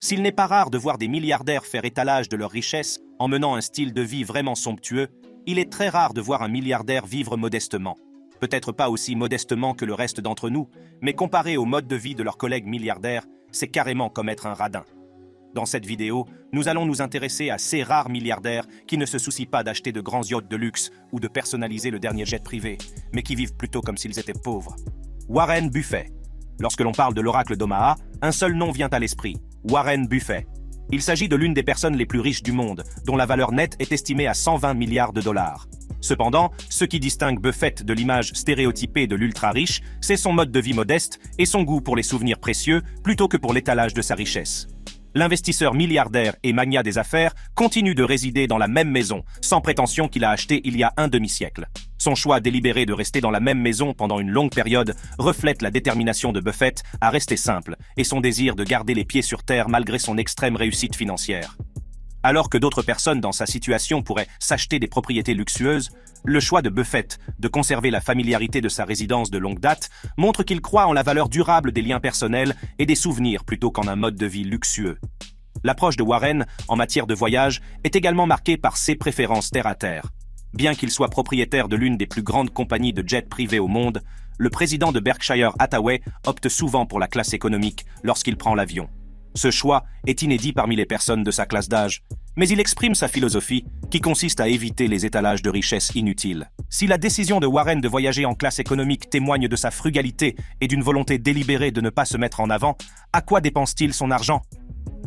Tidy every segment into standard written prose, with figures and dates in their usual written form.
S'il n'est pas rare de voir des milliardaires faire étalage de leur richesse en menant un style de vie vraiment somptueux, il est très rare de voir un milliardaire vivre modestement. Peut-être pas aussi modestement que le reste d'entre nous, mais comparé au mode de vie de leurs collègues milliardaires, c'est carrément comme être un radin. Dans cette vidéo, nous allons nous intéresser à ces rares milliardaires qui ne se soucient pas d'acheter de grands yachts de luxe ou de personnaliser le dernier jet privé, mais qui vivent plutôt comme s'ils étaient pauvres. Warren Buffett. Lorsque l'on parle de l'oracle d'Omaha, un seul nom vient à l'esprit, Warren Buffett. Il s'agit de l'une des personnes les plus riches du monde, dont la valeur nette est estimée à 120 milliards de dollars. Cependant, ce qui distingue Buffett de l'image stéréotypée de l'ultra-riche, c'est son mode de vie modeste et son goût pour les souvenirs précieux plutôt que pour l'étalage de sa richesse. L'investisseur milliardaire et magnat des affaires continue de résider dans la même maison, sans prétention qu'il a acheté il y a un demi-siècle. Son choix délibéré de rester dans la même maison pendant une longue période reflète la détermination de Buffett à rester simple et son désir de garder les pieds sur terre malgré son extrême réussite financière. Alors que d'autres personnes dans sa situation pourraient s'acheter des propriétés luxueuses, le choix de Buffett de conserver la familiarité de sa résidence de longue date montre qu'il croit en la valeur durable des liens personnels et des souvenirs plutôt qu'en un mode de vie luxueux. L'approche de Warren en matière de voyage est également marquée par ses préférences terre-à-terre. Bien qu'il soit propriétaire de l'une des plus grandes compagnies de jets privés au monde, le président de Berkshire Hathaway opte souvent pour la classe économique lorsqu'il prend l'avion. Ce choix est inédit parmi les personnes de sa classe d'âge, mais il exprime sa philosophie qui consiste à éviter les étalages de richesses inutiles. Si la décision de Warren de voyager en classe économique témoigne de sa frugalité et d'une volonté délibérée de ne pas se mettre en avant, à quoi dépense-t-il son argent ?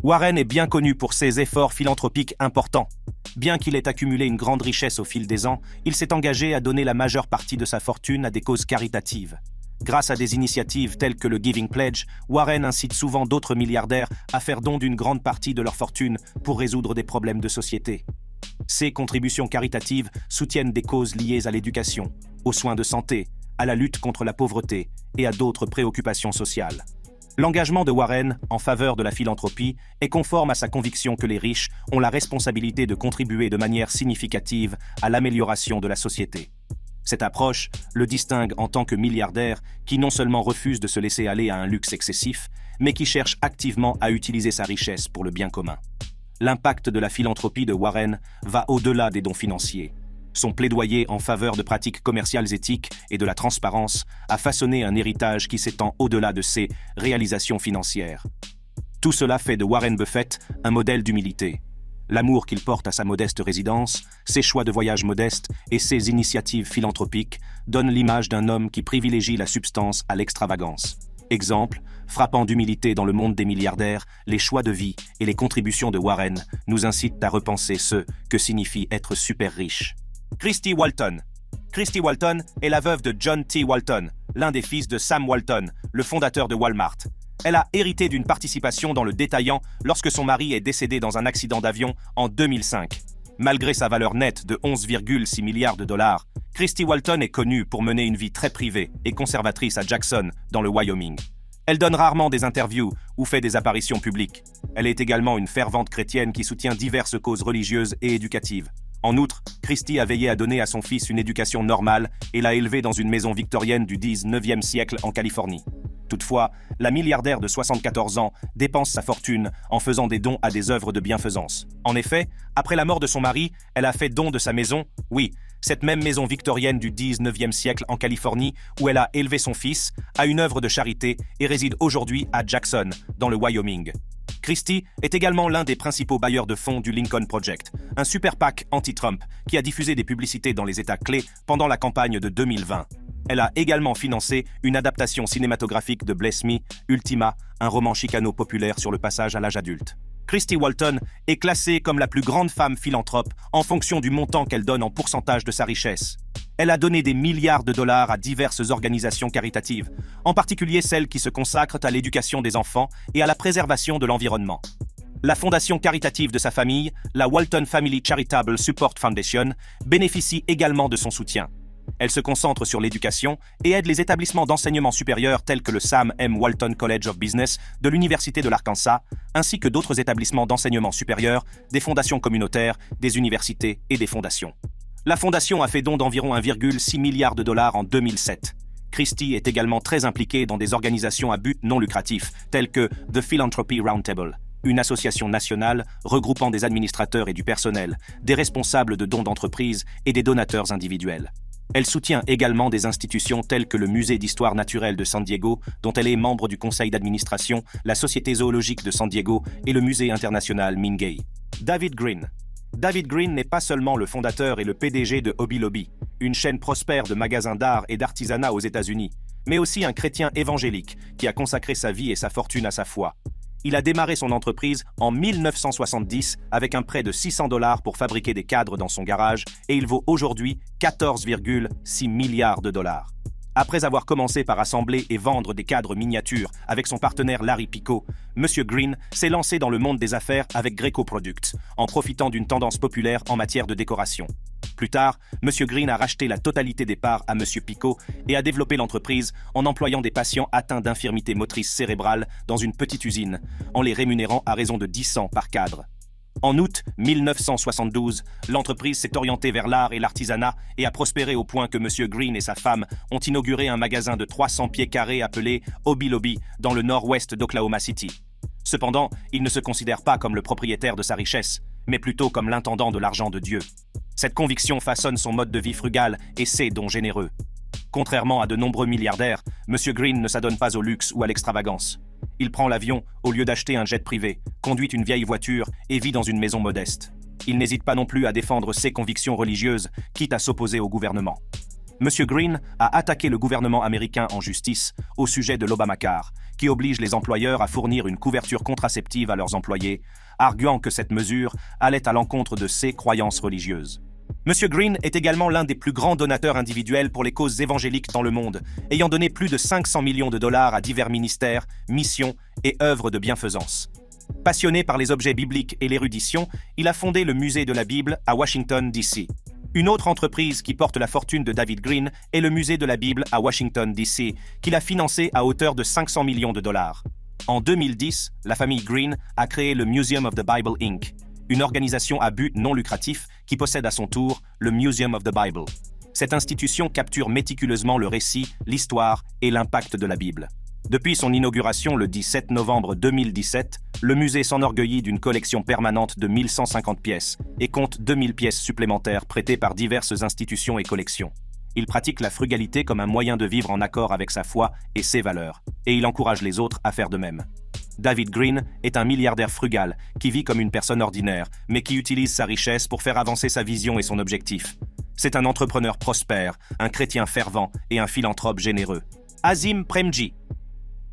Warren est bien connu pour ses efforts philanthropiques importants. Bien qu'il ait accumulé une grande richesse au fil des ans, il s'est engagé à donner la majeure partie de sa fortune à des causes caritatives. Grâce à des initiatives telles que le Giving Pledge, Warren incite souvent d'autres milliardaires à faire don d'une grande partie de leur fortune pour résoudre des problèmes de société. Ces contributions caritatives soutiennent des causes liées à l'éducation, aux soins de santé, à la lutte contre la pauvreté et à d'autres préoccupations sociales. L'engagement de Warren en faveur de la philanthropie est conforme à sa conviction que les riches ont la responsabilité de contribuer de manière significative à l'amélioration de la société. Cette approche le distingue en tant que milliardaire qui non seulement refuse de se laisser aller à un luxe excessif, mais qui cherche activement à utiliser sa richesse pour le bien commun. L'impact de la philanthropie de Warren va au-delà des dons financiers. Son plaidoyer en faveur de pratiques commerciales éthiques et de la transparence a façonné un héritage qui s'étend au-delà de ses réalisations financières. Tout cela fait de Warren Buffett un modèle d'humilité. L'amour qu'il porte à sa modeste résidence, ses choix de voyage modestes et ses initiatives philanthropiques donnent l'image d'un homme qui privilégie la substance à l'extravagance. Exemple, frappant d'humilité dans le monde des milliardaires, les choix de vie et les contributions de Warren nous incitent à repenser ce que signifie être super riche. Christy Walton. Christy Walton est la veuve de John T. Walton, l'un des fils de Sam Walton, le fondateur de Walmart. Elle a hérité d'une participation dans le détaillant lorsque son mari est décédé dans un accident d'avion en 2005. Malgré sa valeur nette de 11,6 milliards de dollars, Christy Walton est connue pour mener une vie très privée et conservatrice à Jackson, dans le Wyoming. Elle donne rarement des interviews ou fait des apparitions publiques. Elle est également une fervente chrétienne qui soutient diverses causes religieuses et éducatives. En outre, Christy a veillé à donner à son fils une éducation normale et l'a élevé dans une maison victorienne du 19e siècle en Californie. Toutefois, la milliardaire de 74 ans dépense sa fortune en faisant des dons à des œuvres de bienfaisance. En effet, après la mort de son mari, elle a fait don de sa maison, oui, cette même maison victorienne du 19e siècle en Californie où elle a élevé son fils, à une œuvre de charité et réside aujourd'hui à Jackson, dans le Wyoming. Christy est également l'un des principaux bailleurs de fonds du Lincoln Project, un super PAC anti-Trump qui a diffusé des publicités dans les États clés pendant la campagne de 2020. Elle a également financé une adaptation cinématographique de Bless Me, Ultima, un roman chicano-populaire sur le passage à l'âge adulte. Christy Walton est classée comme la plus grande femme philanthrope en fonction du montant qu'elle donne en pourcentage de sa richesse. Elle a donné des milliards de dollars à diverses organisations caritatives, en particulier celles qui se consacrent à l'éducation des enfants et à la préservation de l'environnement. La fondation caritative de sa famille, la Walton Family Charitable Support Foundation, bénéficie également de son soutien. Elle se concentre sur l'éducation et aide les établissements d'enseignement supérieur tels que le Sam M. Walton College of Business de l'Université de l'Arkansas, ainsi que d'autres établissements d'enseignement supérieur, des fondations communautaires, des universités et des fondations. La fondation a fait don d'environ 1,6 milliard de dollars en 2007. Christy est également très impliquée dans des organisations à but non lucratif, telles que The Philanthropy Roundtable. une association nationale regroupant des administrateurs et du personnel, des responsables de dons d'entreprise et des donateurs individuels. Elle soutient également des institutions telles que le Musée d'histoire naturelle de San Diego, dont elle est membre du conseil d'administration, la Société zoologique de San Diego et le Musée international Mingei. David Green. David Green n'est pas seulement le fondateur et le PDG de Hobby Lobby, une chaîne prospère de magasins d'art et d'artisanat aux États-Unis, mais aussi un chrétien évangélique qui a consacré sa vie et sa fortune à sa foi. Il a démarré son entreprise en 1970 avec un prêt de $600 pour fabriquer des cadres dans son garage et il vaut aujourd'hui 14,6 milliards de dollars. Après avoir commencé par assembler et vendre des cadres miniatures avec son partenaire Larry Picot, M. Green s'est lancé dans le monde des affaires avec Greco Products, en profitant d'une tendance populaire en matière de décoration. Plus tard, M. Green a racheté la totalité des parts à M. Picot et a développé l'entreprise en employant des patients atteints d'infirmité motrice cérébrale dans une petite usine, en les rémunérant à raison de 10 cents par cadre. En août 1972, l'entreprise s'est orientée vers l'art et l'artisanat et a prospéré au point que M. Green et sa femme ont inauguré un magasin de 300 pieds carrés appelé Hobby Lobby dans le nord-ouest d'Oklahoma City. Cependant, il ne se considère pas comme le propriétaire de sa richesse, mais plutôt comme l'intendant de l'argent de Dieu. Cette conviction façonne son mode de vie frugal et ses dons généreux. Contrairement à de nombreux milliardaires, M. Green ne s'adonne pas au luxe ou à l'extravagance. Il prend l'avion au lieu d'acheter un jet privé, conduit une vieille voiture et vit dans une maison modeste. Il n'hésite pas non plus à défendre ses convictions religieuses, quitte à s'opposer au gouvernement. M. Green a attaqué le gouvernement américain en justice au sujet de l'Obamacare, qui oblige les employeurs à fournir une couverture contraceptive à leurs employés, arguant que cette mesure allait à l'encontre de ses croyances religieuses. M. Green est également l'un des plus grands donateurs individuels pour les causes évangéliques dans le monde, ayant donné plus de 500 millions de dollars à divers ministères, missions et œuvres de bienfaisance. Passionné par les objets bibliques et l'érudition, il a fondé le Musée de la Bible à Washington, D.C. Une autre entreprise qui porte la fortune de David Green est le Musée de la Bible à Washington, D.C., qu'il a financé à hauteur de 500 millions de dollars. En 2010, la famille Green a créé le Museum of the Bible Inc., une organisation à but non lucratif qui possède à son tour le Museum of the Bible. Cette institution capture méticuleusement le récit, l'histoire et l'impact de la Bible. Depuis son inauguration le 17 novembre 2017, le musée s'enorgueillit d'une collection permanente de 1150 pièces et compte 2000 pièces supplémentaires prêtées par diverses institutions et collections. Il pratique la frugalité comme un moyen de vivre en accord avec sa foi et ses valeurs, et il encourage les autres à faire de même. David Green est un milliardaire frugal qui vit comme une personne ordinaire, mais qui utilise sa richesse pour faire avancer sa vision et son objectif. C'est un entrepreneur prospère, un chrétien fervent et un philanthrope généreux. Azim Premji.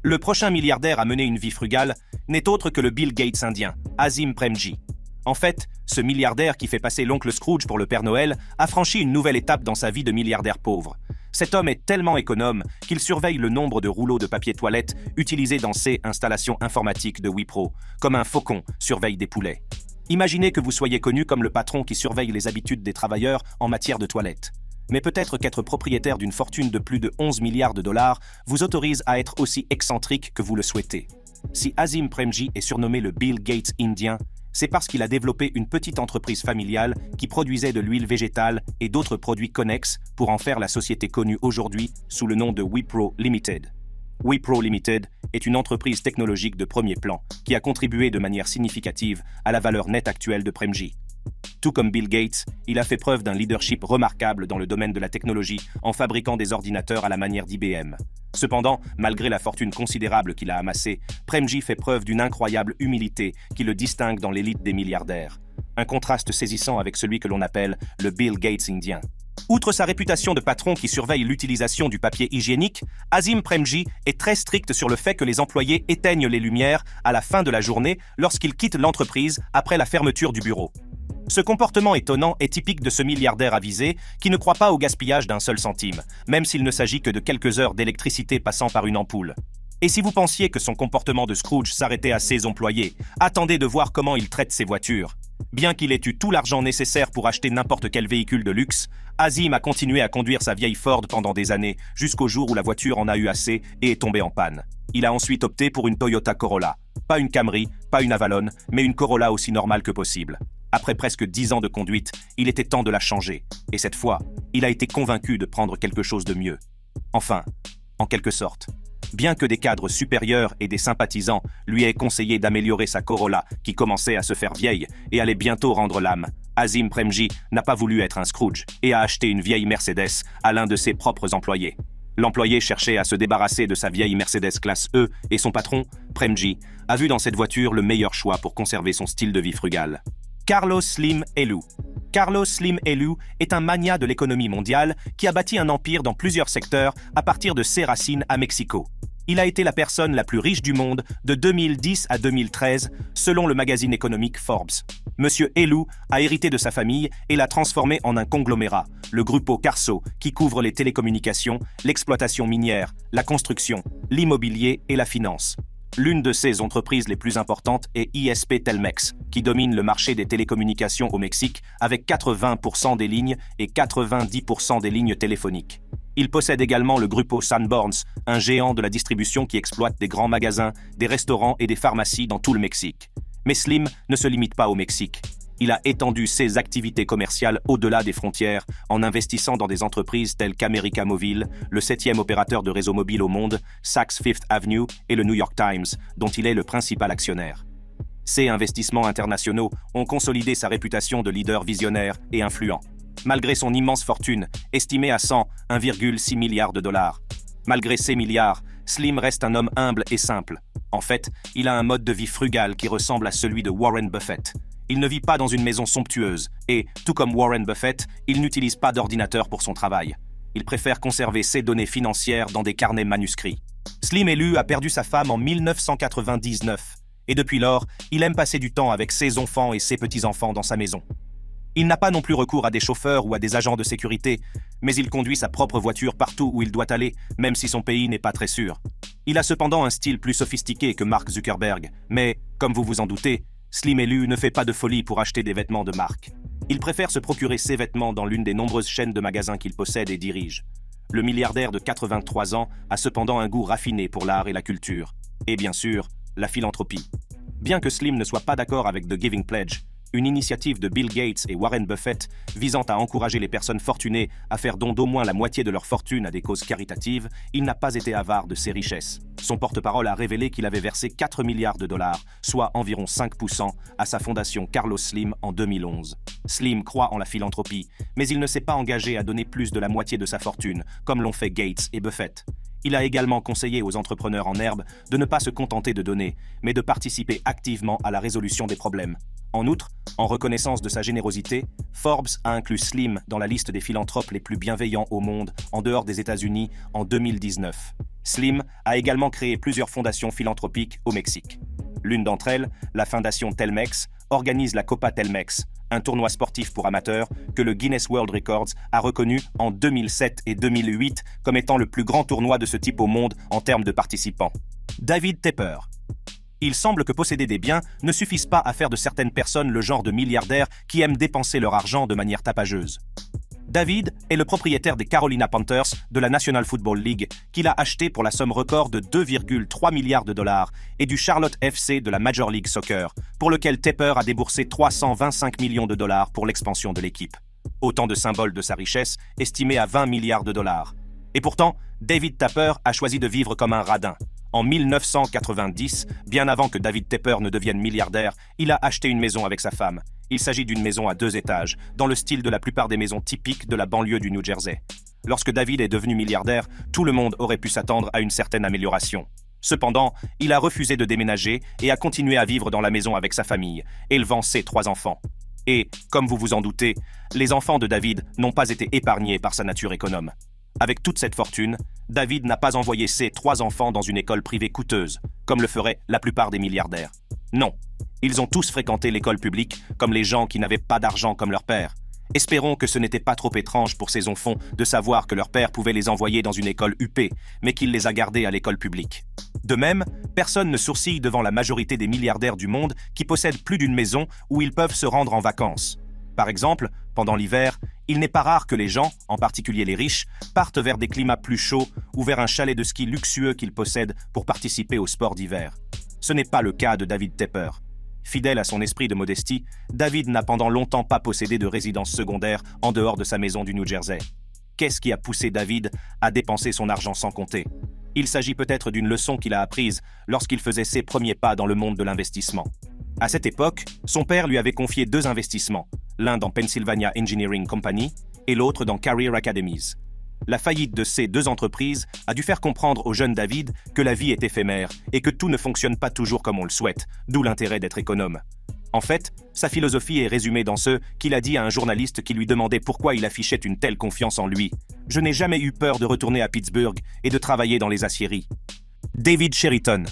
Le prochain milliardaire à mener une vie frugale n'est autre que le Bill Gates indien, Azim Premji. En fait, ce milliardaire qui fait passer l'oncle Scrooge pour le Père Noël a franchi une nouvelle étape dans sa vie de milliardaire pauvre. Cet homme est tellement économe qu'il surveille le nombre de rouleaux de papier toilette utilisés dans ses installations informatiques de Wipro, comme un faucon surveille des poulets. Imaginez que vous soyez connu comme le patron qui surveille les habitudes des travailleurs en matière de toilette. Mais peut-être qu'être propriétaire d'une fortune de plus de 11 milliards de dollars vous autorise à être aussi excentrique que vous le souhaitez. Si Azim Premji est surnommé le Bill Gates indien, c'est parce qu'il a développé une petite entreprise familiale qui produisait de l'huile végétale et d'autres produits connexes pour en faire la société connue aujourd'hui sous le nom de Wipro Limited. Wipro Limited est une entreprise technologique de premier plan qui a contribué de manière significative à la valeur nette actuelle de Premji. Tout comme Bill Gates, il a fait preuve d'un leadership remarquable dans le domaine de la technologie en fabriquant des ordinateurs à la manière d'IBM. Cependant, malgré la fortune considérable qu'il a amassée, Premji fait preuve d'une incroyable humilité qui le distingue dans l'élite des milliardaires. Un contraste saisissant avec celui que l'on appelle le Bill Gates indien. Outre sa réputation de patron qui surveille l'utilisation du papier hygiénique, Azim Premji est très strict sur le fait que les employés éteignent les lumières à la fin de la journée lorsqu'ils quittent l'entreprise après la fermeture du bureau. Ce comportement étonnant est typique de ce milliardaire avisé qui ne croit pas au gaspillage d'un seul centime, même s'il ne s'agit que de quelques heures d'électricité passant par une ampoule. Et si vous pensiez que son comportement de Scrooge s'arrêtait à ses employés, attendez de voir comment il traite ses voitures. Bien qu'il ait eu tout l'argent nécessaire pour acheter n'importe quel véhicule de luxe, Azim a continué à conduire sa vieille Ford pendant des années, jusqu'au jour où la voiture en a eu assez et est tombée en panne. Il a ensuite opté pour une Toyota Corolla. Pas une Camry, pas une Avalon, mais une Corolla aussi normale que possible. Après presque 10 ans de conduite, il était temps de la changer. Et cette fois, il a été convaincu de prendre quelque chose de mieux. Enfin, en quelque sorte. Bien que des cadres supérieurs et des sympathisants lui aient conseillé d'améliorer sa Corolla qui commençait à se faire vieille et allait bientôt rendre l'âme, Azim Premji n'a pas voulu être un Scrooge et a acheté une vieille Mercedes à l'un de ses propres employés. L'employé cherchait à se débarrasser de sa vieille Mercedes classe E et son patron, Premji, a vu dans cette voiture le meilleur choix pour conserver son style de vie frugal. Carlos Slim Helú. Carlos Slim Helú est un magnat de l'économie mondiale qui a bâti un empire dans plusieurs secteurs à partir de ses racines à Mexico. Il a été la personne la plus riche du monde de 2010 à 2013, selon le magazine économique Forbes. Monsieur Helú a hérité de sa famille et l'a transformé en un conglomérat, le Grupo Carso, qui couvre les télécommunications, l'exploitation minière, la construction, l'immobilier et la finance. L'une de ses entreprises les plus importantes est ISP Telmex, qui domine le marché des télécommunications au Mexique avec 80% des lignes et 90% des lignes téléphoniques. Il possède également le Grupo Sanborns, un géant de la distribution qui exploite des grands magasins, des restaurants et des pharmacies dans tout le Mexique. Mais Slim ne se limite pas au Mexique. Il a étendu ses activités commerciales au-delà des frontières en investissant dans des entreprises telles qu'América Móvil, le 7e opérateur de réseau mobile au monde, Saks Fifth Avenue et le New York Times, dont il est le principal actionnaire. Ces investissements internationaux ont consolidé sa réputation de leader visionnaire et influent. Malgré son immense fortune, estimée à 101,6 milliards de dollars. Malgré ces milliards, Slim reste un homme humble et simple. En fait, il a un mode de vie frugal qui ressemble à celui de Warren Buffett. Il ne vit pas dans une maison somptueuse et, tout comme Warren Buffett, il n'utilise pas d'ordinateur pour son travail. Il préfère conserver ses données financières dans des carnets manuscrits. Slim Helú a perdu sa femme en 1999 et depuis lors, il aime passer du temps avec ses enfants et ses petits-enfants dans sa maison. Il n'a pas non plus recours à des chauffeurs ou à des agents de sécurité, mais il conduit sa propre voiture partout où il doit aller, même si son pays n'est pas très sûr. Il a cependant un style plus sophistiqué que Mark Zuckerberg, mais, comme vous vous en doutez, Slim Helú ne fait pas de folie pour acheter des vêtements de marque. Il préfère se procurer ses vêtements dans l'une des nombreuses chaînes de magasins qu'il possède et dirige. Le milliardaire de 83 ans a cependant un goût raffiné pour l'art et la culture. Et bien sûr, la philanthropie. Bien que Slim ne soit pas d'accord avec The Giving Pledge, une initiative de Bill Gates et Warren Buffett visant à encourager les personnes fortunées à faire don d'au moins la moitié de leur fortune à des causes caritatives, il n'a pas été avare de ses richesses. Son porte-parole a révélé qu'il avait versé 4 milliards de dollars, soit environ 5%, à sa fondation Carlos Slim en 2011. Slim croit en la philanthropie, mais il ne s'est pas engagé à donner plus de la moitié de sa fortune, comme l'ont fait Gates et Buffett. Il a également conseillé aux entrepreneurs en herbe de ne pas se contenter de donner, mais de participer activement à la résolution des problèmes. En outre, en reconnaissance de sa générosité, Forbes a inclus Slim dans la liste des philanthropes les plus bienveillants au monde en dehors des États-Unis en 2019. Slim a également créé plusieurs fondations philanthropiques au Mexique. L'une d'entre elles, la fondation Telmex, organise la Copa Telmex, un tournoi sportif pour amateurs que le Guinness World Records a reconnu en 2007 et 2008 comme étant le plus grand tournoi de ce type au monde en termes de participants. David Tepper. Il semble que posséder des biens ne suffise pas à faire de certaines personnes le genre de milliardaires qui aiment dépenser leur argent de manière tapageuse. David est le propriétaire des Carolina Panthers de la National Football League qu'il a acheté pour la somme record de 2,3 milliards de dollars et du Charlotte FC de la Major League Soccer, pour lequel Tepper a déboursé 325 millions de dollars pour l'expansion de l'équipe. Autant de symboles de sa richesse, estimée à 20 milliards de dollars. Et pourtant, David Tepper a choisi de vivre comme un radin. En 1990, bien avant que David Tepper ne devienne milliardaire, il a acheté une maison avec sa femme. Il s'agit d'une maison à 2 étages, dans le style de la plupart des maisons typiques de la banlieue du New Jersey. Lorsque David est devenu milliardaire, tout le monde aurait pu s'attendre à une certaine amélioration. Cependant, il a refusé de déménager et a continué à vivre dans la maison avec sa famille, élevant ses 3 enfants. Et, comme vous vous en doutez, les enfants de David n'ont pas été épargnés par sa nature économe. Avec toute cette fortune, David n'a pas envoyé ses 3 enfants dans une école privée coûteuse, comme le feraient la plupart des milliardaires. Non, ils ont tous fréquenté l'école publique, comme les gens qui n'avaient pas d'argent comme leur père. Espérons que ce n'était pas trop étrange pour ces enfants de savoir que leur père pouvait les envoyer dans une école huppée, mais qu'il les a gardés à l'école publique. De même, personne ne sourcille devant la majorité des milliardaires du monde qui possèdent plus d'une maison où ils peuvent se rendre en vacances. Par exemple, pendant l'hiver, il n'est pas rare que les gens, en particulier les riches, partent vers des climats plus chauds ou vers un chalet de ski luxueux qu'ils possèdent pour participer aux sports d'hiver. Ce n'est pas le cas de David Tepper. Fidèle à son esprit de modestie, David n'a pendant longtemps pas possédé de résidence secondaire en dehors de sa maison du New Jersey. Qu'est-ce qui a poussé David à dépenser son argent sans compter ? Il s'agit peut-être d'une leçon qu'il a apprise lorsqu'il faisait ses premiers pas dans le monde de l'investissement. À cette époque, son père lui avait confié 2 investissements, l'un dans Pennsylvania Engineering Company et l'autre dans Career Academies. La faillite de ces 2 entreprises a dû faire comprendre au jeune David que la vie est éphémère et que tout ne fonctionne pas toujours comme on le souhaite, d'où l'intérêt d'être économe. En fait, sa philosophie est résumée dans ce qu'il a dit à un journaliste qui lui demandait pourquoi il affichait une telle confiance en lui. « Je n'ai jamais eu peur de retourner à Pittsburgh et de travailler dans les aciéries. » David Cheriton.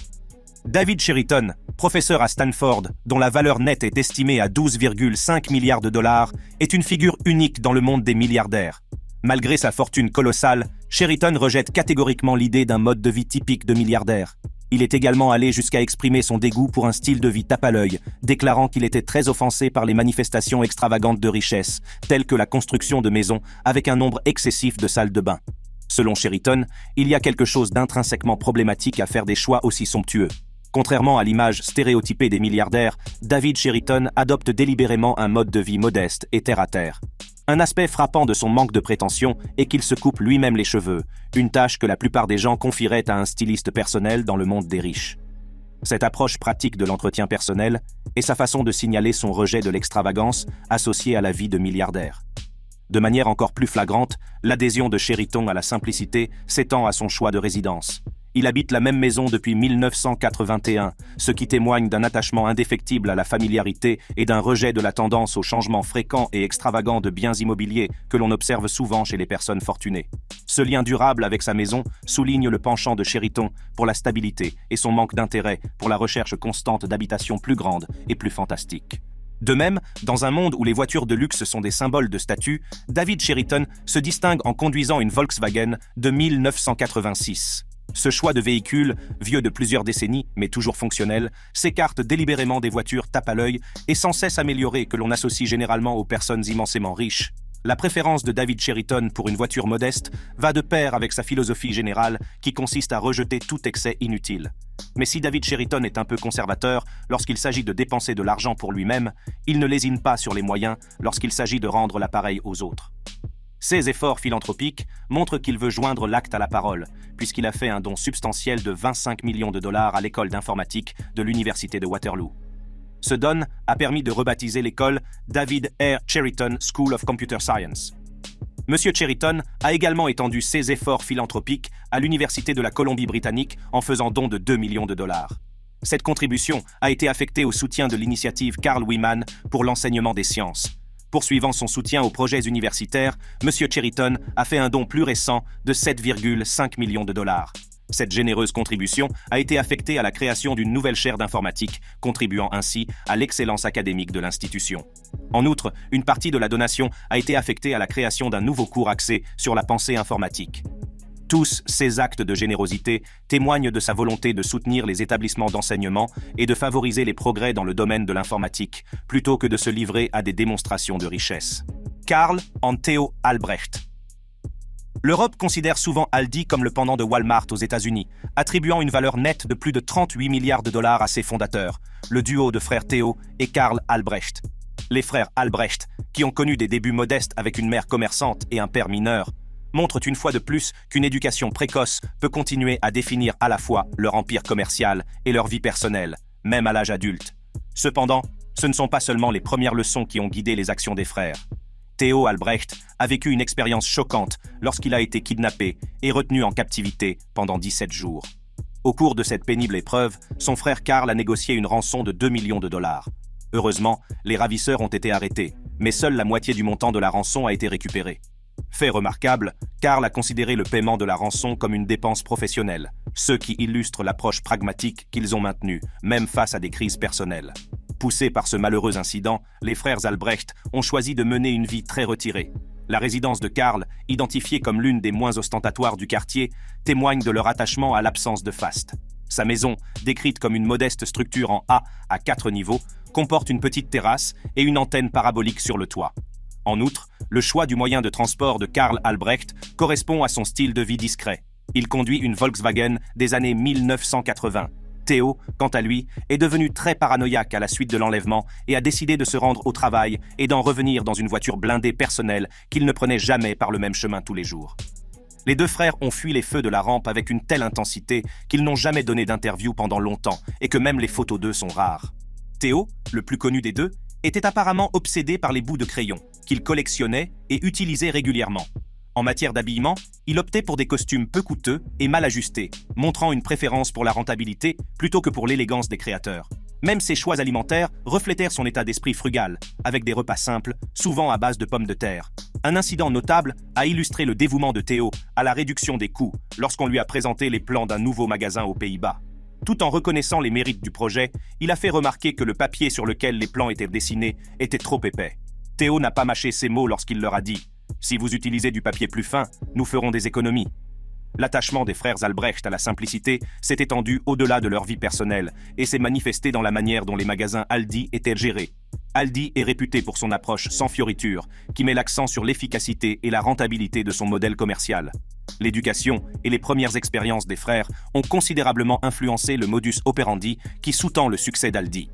David Cheriton, professeur à Stanford, dont la valeur nette est estimée à 12,5 milliards de dollars, est une figure unique dans le monde des milliardaires. Malgré sa fortune colossale, Cheriton rejette catégoriquement l'idée d'un mode de vie typique de milliardaire. Il est également allé jusqu'à exprimer son dégoût pour un style de vie tape à l'œil, déclarant qu'il était très offensé par les manifestations extravagantes de richesse, telles que la construction de maisons avec un nombre excessif de salles de bain. Selon Cheriton, il y a quelque chose d'intrinsèquement problématique à faire des choix aussi somptueux. Contrairement à l'image stéréotypée des milliardaires, David Cheriton adopte délibérément un mode de vie modeste et terre-à-terre. Un aspect frappant de son manque de prétention est qu'il se coupe lui-même les cheveux, une tâche que la plupart des gens confieraient à un styliste personnel dans le monde des riches. Cette approche pratique de l'entretien personnel est sa façon de signaler son rejet de l'extravagance associée à la vie de milliardaire. De manière encore plus flagrante, l'adhésion de Cheriton à la simplicité s'étend à son choix de résidence. Il habite la même maison depuis 1981, ce qui témoigne d'un attachement indéfectible à la familiarité et d'un rejet de la tendance aux changements fréquents et extravagants de biens immobiliers que l'on observe souvent chez les personnes fortunées. Ce lien durable avec sa maison souligne le penchant de Cheriton pour la stabilité et son manque d'intérêt pour la recherche constante d'habitations plus grandes et plus fantastiques. De même, dans un monde où les voitures de luxe sont des symboles de statut, David Cheriton se distingue en conduisant une Volkswagen de 1986. Ce choix de véhicule, vieux de plusieurs décennies, mais toujours fonctionnel, s'écarte délibérément des voitures tape à l'œil et sans cesse améliorées que l'on associe généralement aux personnes immensément riches. La préférence de David Cheriton pour une voiture modeste va de pair avec sa philosophie générale qui consiste à rejeter tout excès inutile. Mais si David Cheriton est un peu conservateur lorsqu'il s'agit de dépenser de l'argent pour lui-même, il ne lésine pas sur les moyens lorsqu'il s'agit de rendre l'appareil aux autres. Ses efforts philanthropiques montrent qu'il veut joindre l'acte à la parole, puisqu'il a fait un don substantiel de 25 millions de dollars à l'école d'informatique de l'université de Waterloo. Ce don a permis de rebaptiser l'école David R. Cheriton School of Computer Science. Monsieur Cheriton a également étendu ses efforts philanthropiques à l'université de la Colombie-Britannique en faisant don de 2 millions de dollars. Cette contribution a été affectée au soutien de l'initiative Carl Wieman pour l'enseignement des sciences. Poursuivant son soutien aux projets universitaires, M. Cheriton a fait un don plus récent de 7,5 millions de dollars. Cette généreuse contribution a été affectée à la création d'une nouvelle chaire d'informatique, contribuant ainsi à l'excellence académique de l'institution. En outre, une partie de la donation a été affectée à la création d'un nouveau cours axé sur la pensée informatique. Tous ces actes de générosité témoignent de sa volonté de soutenir les établissements d'enseignement et de favoriser les progrès dans le domaine de l'informatique, plutôt que de se livrer à des démonstrations de richesse. Carl and Theo Albrecht. L'Europe considère souvent Aldi comme le pendant de Walmart aux États-Unis, attribuant une valeur nette de plus de 38 milliards de dollars à ses fondateurs, le duo de frères Theo et Carl Albrecht. Les frères Albrecht, qui ont connu des débuts modestes avec une mère commerçante et un père mineur, montrent une fois de plus qu'une éducation précoce peut continuer à définir à la fois leur empire commercial et leur vie personnelle, même à l'âge adulte. Cependant, ce ne sont pas seulement les premières leçons qui ont guidé les actions des frères. Theo Albrecht a vécu une expérience choquante lorsqu'il a été kidnappé et retenu en captivité pendant 17 jours. Au cours de cette pénible épreuve, son frère Carl a négocié une rançon de 2 millions de dollars. Heureusement, les ravisseurs ont été arrêtés, mais seule la moitié du montant de la rançon a été récupérée. Fait remarquable, Carl a considéré le paiement de la rançon comme une dépense professionnelle, ce qui illustre l'approche pragmatique qu'ils ont maintenue, même face à des crises personnelles. Poussés par ce malheureux incident, les frères Albrecht ont choisi de mener une vie très retirée. La résidence de Carl, identifiée comme l'une des moins ostentatoires du quartier, témoigne de leur attachement à l'absence de faste. Sa maison, décrite comme une modeste structure en A à 4 niveaux, comporte une petite terrasse et une antenne parabolique sur le toit. En outre, le choix du moyen de transport de Carl Albrecht correspond à son style de vie discret. Il conduit une Volkswagen des années 1980. Theo, quant à lui, est devenu très paranoïaque à la suite de l'enlèvement et a décidé de se rendre au travail et d'en revenir dans une voiture blindée personnelle qu'il ne prenait jamais par le même chemin tous les jours. Les deux frères ont fui les feux de la rampe avec une telle intensité qu'ils n'ont jamais donné d'interview pendant longtemps et que même les photos d'eux sont rares. Théo, le plus connu des deux, était apparemment obsédé par les bouts de crayon, qu'il collectionnait et utilisait régulièrement. En matière d'habillement, il optait pour des costumes peu coûteux et mal ajustés, montrant une préférence pour la rentabilité plutôt que pour l'élégance des créateurs. Même ses choix alimentaires reflétèrent son état d'esprit frugal, avec des repas simples, souvent à base de pommes de terre. Un incident notable a illustré le dévouement de Théo à la réduction des coûts lorsqu'on lui a présenté les plans d'un nouveau magasin aux Pays-Bas. Tout en reconnaissant les mérites du projet, il a fait remarquer que le papier sur lequel les plans étaient dessinés était trop épais. Théo n'a pas mâché ses mots lorsqu'il leur a dit « Si vous utilisez du papier plus fin, nous ferons des économies ». L'attachement des frères Albrecht à la simplicité s'est étendu au-delà de leur vie personnelle et s'est manifesté dans la manière dont les magasins Aldi étaient gérés. Aldi est réputé pour son approche sans fioriture, qui met l'accent sur l'efficacité et la rentabilité de son modèle commercial. L'éducation et les premières expériences des frères ont considérablement influencé le modus operandi qui sous-tend le succès d'Aldi.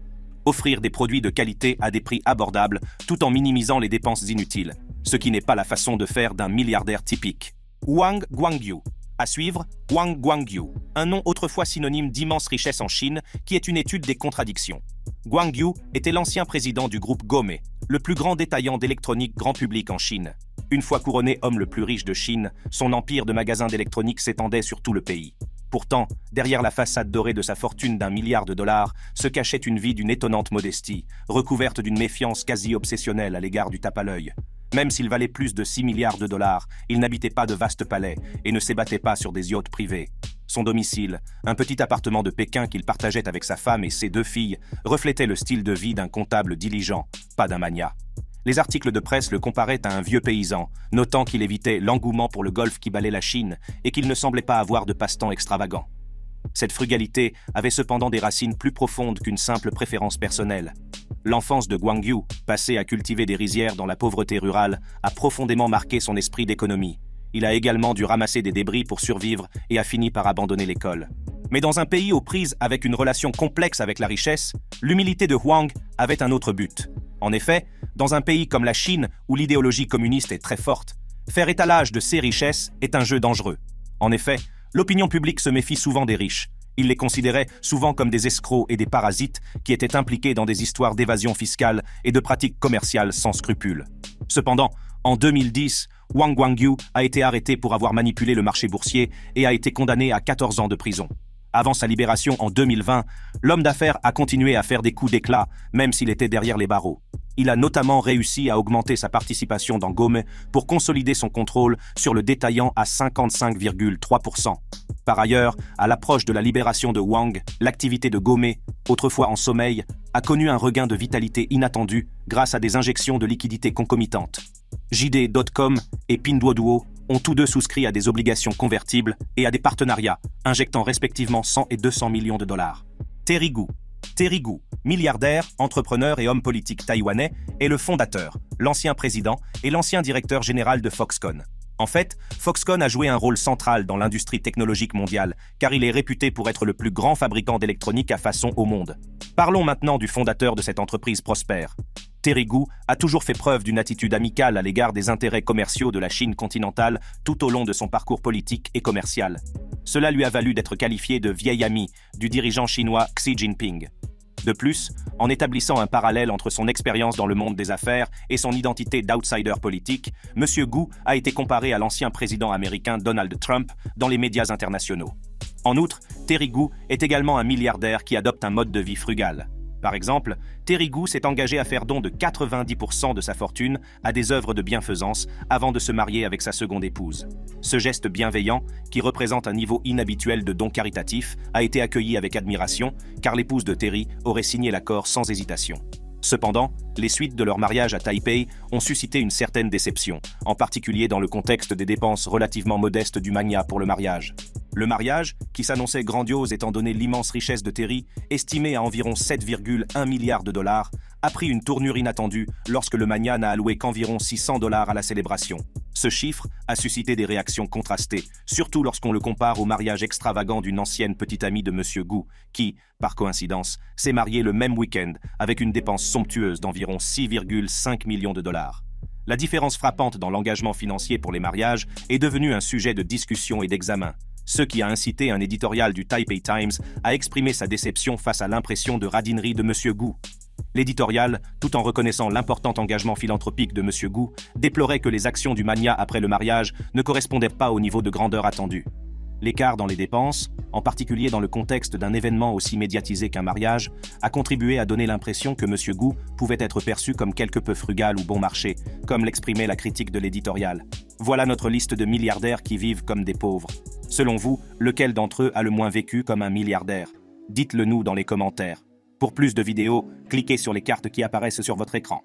Offrir des produits de qualité à des prix abordables tout en minimisant les dépenses inutiles, ce qui n'est pas la façon de faire d'un milliardaire typique. Wang Guangyu. À suivre, Wang Guangyu, un nom autrefois synonyme d'immense richesse en Chine, qui est une étude des contradictions. Guangyu était l'ancien président du groupe Gome, le plus grand détaillant d'électronique grand public en Chine. Une fois couronné homme le plus riche de Chine, son empire de magasins d'électronique s'étendait sur tout le pays. Pourtant, derrière la façade dorée de sa fortune d'1 milliard de dollars, se cachait une vie d'une étonnante modestie, recouverte d'une méfiance quasi obsessionnelle à l'égard du tape à l'œil. Même s'il valait plus de 6 milliards de dollars, il n'habitait pas de vastes palais et ne s'ébattait pas sur des yachts privés. Son domicile, un petit appartement de Pékin qu'il partageait avec sa femme et ses 2 filles, reflétait le style de vie d'un comptable diligent, pas d'un magnat. Les articles de presse le comparaient à un vieux paysan, notant qu'il évitait l'engouement pour le golf qui balait la Chine et qu'il ne semblait pas avoir de passe-temps extravagant. Cette frugalité avait cependant des racines plus profondes qu'une simple préférence personnelle. L'enfance de Guangyu, passée à cultiver des rizières dans la pauvreté rurale, a profondément marqué son esprit d'économie. Il a également dû ramasser des débris pour survivre et a fini par abandonner l'école. Mais dans un pays aux prises avec une relation complexe avec la richesse, l'humilité de Wang avait un autre but. En effet, dans un pays comme la Chine, où l'idéologie communiste est très forte, faire étalage de ses richesses est un jeu dangereux. En effet, l'opinion publique se méfie souvent des riches. Il les considérait souvent comme des escrocs et des parasites qui étaient impliqués dans des histoires d'évasion fiscale et de pratiques commerciales sans scrupules. Cependant, en 2010, Wang Guangyu a été arrêté pour avoir manipulé le marché boursier et a été condamné à 14 ans de prison. Avant sa libération en 2020, l'homme d'affaires a continué à faire des coups d'éclat, même s'il était derrière les barreaux. Il a notamment réussi à augmenter sa participation dans Gome pour consolider son contrôle sur le détaillant à 55,3%. Par ailleurs, à l'approche de la libération de Wang, l'activité de Gome, autrefois en sommeil, a connu un regain de vitalité inattendu grâce à des injections de liquidités concomitantes. JD.com et Pinduoduo ont tous deux souscrit à des obligations convertibles et à des partenariats, injectant respectivement 100 et 200 millions de dollars. Terry Gou, milliardaire, entrepreneur et homme politique taïwanais, est le fondateur, l'ancien président et l'ancien directeur général de Foxconn. En fait, Foxconn a joué un rôle central dans l'industrie technologique mondiale, car il est réputé pour être le plus grand fabricant d'électronique à façon au monde. Parlons maintenant du fondateur de cette entreprise prospère. Terry Gou a toujours fait preuve d'une attitude amicale à l'égard des intérêts commerciaux de la Chine continentale tout au long de son parcours politique et commercial. Cela lui a valu d'être qualifié de vieil ami du dirigeant chinois Xi Jinping. De plus, en établissant un parallèle entre son expérience dans le monde des affaires et son identité d'outsider politique, M. Gou a été comparé à l'ancien président américain Donald Trump dans les médias internationaux. En outre, Terry Gou est également un milliardaire qui adopte un mode de vie frugal. Par exemple, Terry Gou s'est engagé à faire don de 90% de sa fortune à des œuvres de bienfaisance avant de se marier avec sa seconde épouse. Ce geste bienveillant, qui représente un niveau inhabituel de don caritatif, a été accueilli avec admiration, car l'épouse de Terry aurait signé l'accord sans hésitation. Cependant, les suites de leur mariage à Taipei ont suscité une certaine déception, en particulier dans le contexte des dépenses relativement modestes du magnat pour le mariage. Le mariage, qui s'annonçait grandiose étant donné l'immense richesse de Terry, estimée à environ 7,1 milliards de dollars, a pris une tournure inattendue lorsque le magnat n'a alloué qu'environ 600 dollars à la célébration. Ce chiffre a suscité des réactions contrastées, surtout lorsqu'on le compare au mariage extravagant d'une ancienne petite amie de M. Gou, qui, par coïncidence, s'est mariée le même week-end avec une dépense somptueuse d'environ 6,5 millions de dollars. La différence frappante dans l'engagement financier pour les mariages est devenue un sujet de discussion et d'examen, ce qui a incité un éditorial du Taipei Times à exprimer sa déception face à l'impression de radinerie de M. Gu. L'éditorial, tout en reconnaissant l'important engagement philanthropique de M. Gu, déplorait que les actions du mania après le mariage ne correspondaient pas au niveau de grandeur attendu. L'écart dans les dépenses, en particulier dans le contexte d'un événement aussi médiatisé qu'un mariage, a contribué à donner l'impression que M. Gu pouvait être perçu comme quelque peu frugal ou bon marché, comme l'exprimait la critique de l'éditorial. Voilà notre liste de milliardaires qui vivent comme des pauvres. Selon vous, lequel d'entre eux a le moins vécu comme un milliardaire? Dites-le nous dans les commentaires. Pour plus de vidéos, cliquez sur les cartes qui apparaissent sur votre écran.